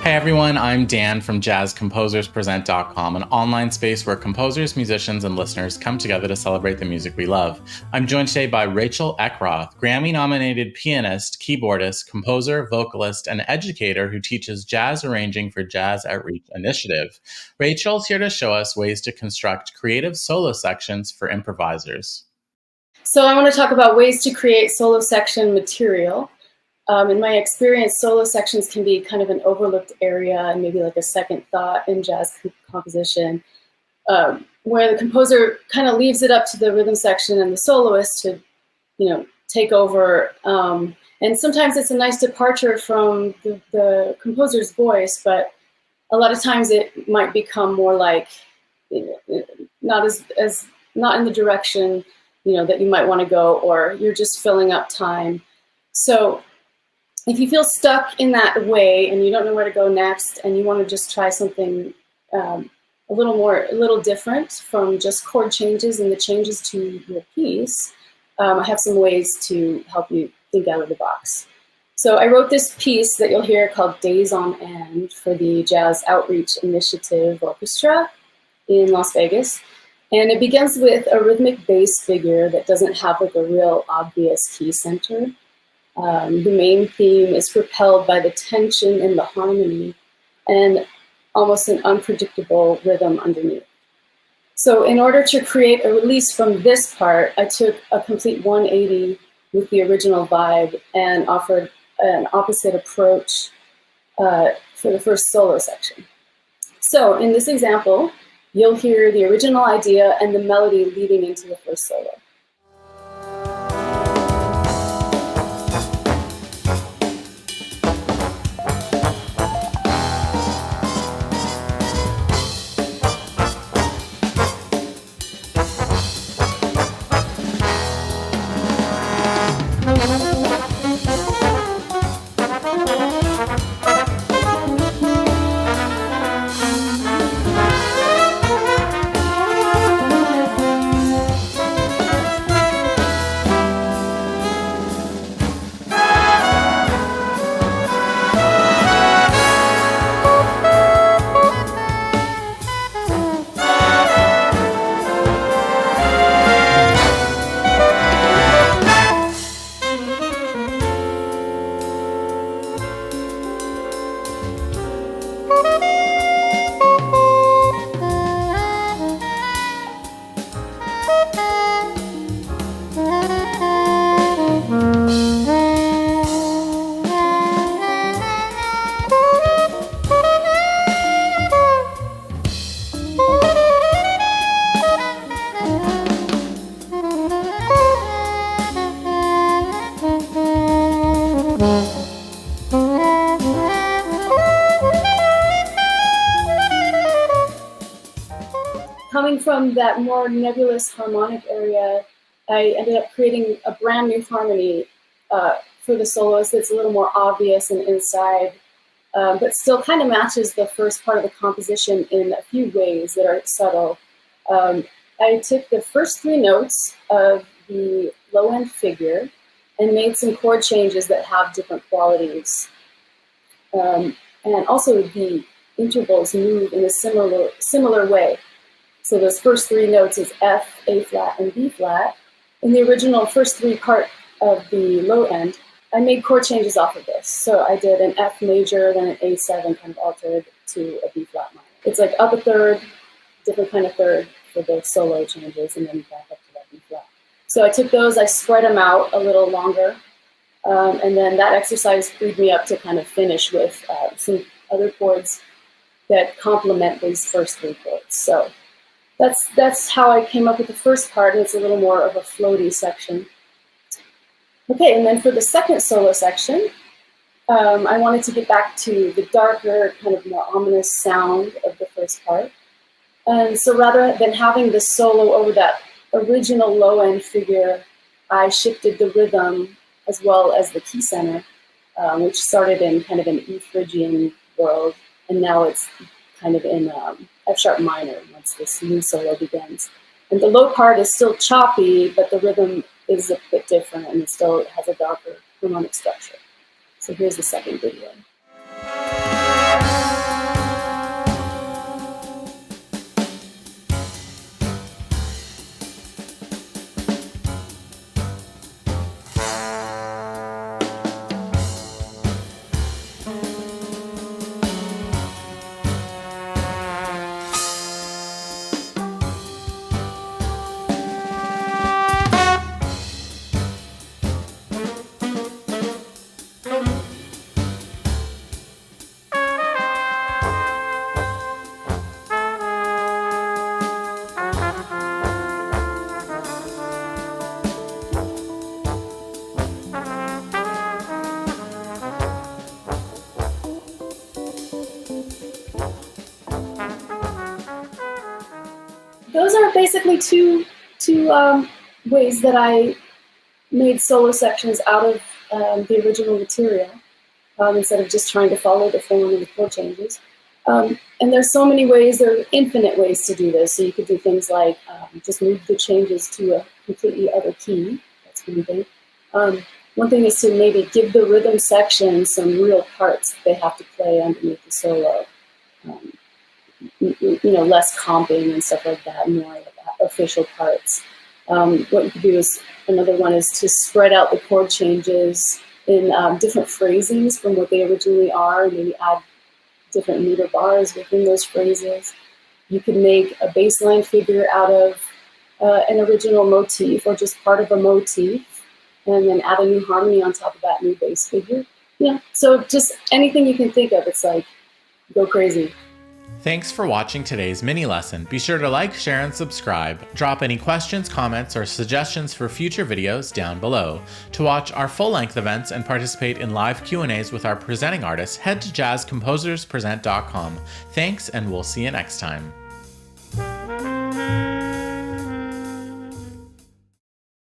Hey everyone, I'm Dan from jazzcomposerspresent.com, an online space where composers, musicians, and listeners come together to celebrate the music we love. I'm joined today by Rachel Eckroth, Grammy-nominated pianist, keyboardist, composer, vocalist, and educator who teaches jazz arranging for Jazz Outreach Initiative. Rachel's here to show us ways to construct creative solo sections for improvisers. So I want to talk about ways to create solo section material. In my experience, solo sections can be kind of an overlooked area and maybe like a second thought in jazz composition, where the composer kind of leaves it up to the rhythm section and the soloist to, take over. And sometimes it's a nice departure from the composer's voice, but a lot of times it might become more like not in the direction that you might want to go, or you're just filling up time. So if you feel stuck in that way and you don't know where to go next and you want to just try something a little different from just chord changes and the changes to your piece, I have some ways to help you think out of the box. So I wrote this piece that you'll hear called Days on End for the Jazz Outreach Initiative Orchestra in Las Vegas. And it begins with a rhythmic bass figure that doesn't have like a real obvious key center. The main theme is propelled by the tension in the harmony and almost an unpredictable rhythm underneath. So in order to create a release from this part, I took a complete 180 with the original vibe and offered an opposite approach for the first solo section. So in this example, you'll hear the original idea and the melody leading into the first solo. Coming from that more nebulous harmonic area, I ended up creating a brand new harmony for the soloist that's a little more obvious and inside, but still kind of matches the first part of the composition in a few ways that are subtle. I took the first three notes of the low-end figure and made some chord changes that have different qualities. And also the intervals move in a similar way. So those first three notes is F, A flat, and B flat. In the original first three part of the low end, I made chord changes off of this. So I did an F major, then an A7 kind of altered to a B flat minor. It's like up a third, different kind of third for the solo changes, and then back up to that B flat. So I took those, I spread them out a little longer, and then that exercise freed me up to kind of finish with some other chords that complement these first three chords. So that's how I came up with the first part, and it's a little more of a floaty section. Okay, and then for the second solo section, I wanted to get back to the darker, kind of more ominous sound of the first part. And so rather than having the solo over that original low-end figure, I shifted the rhythm as well as the key center, which started in kind of an E Phrygian world, and now it's kind of in F sharp minor once this new solo begins. And the low part is still choppy, but the rhythm is a bit different, and it still has a darker harmonic structure. So here's the second video. Those are basically two ways that I made solo sections out of the original material instead of just trying to follow the form and the chord changes. And there's so many ways, there are infinite ways to do this. So you could do things like just move the changes to a completely other key. That's one thing. One thing is to maybe give the rhythm section some real parts that they have to play underneath the solo. Less comping and stuff like that, more like official parts. What you could do is, another one is to spread out the chord changes in different phrasings from what they originally are, and maybe add different meter bars within those phrases. You could make a bass line figure out of an original motif or just part of a motif, and then add a new harmony on top of that new bass figure. Yeah, so just anything you can think of, it's like, go crazy. Thanks for watching today's mini lesson. Be sure to like, share, and subscribe. Drop any questions, comments, or suggestions for future videos down below. To watch our full-length events and participate in live Q&As with our presenting artists, head to jazzcomposerspresent.com. Thanks, and we'll see you next time.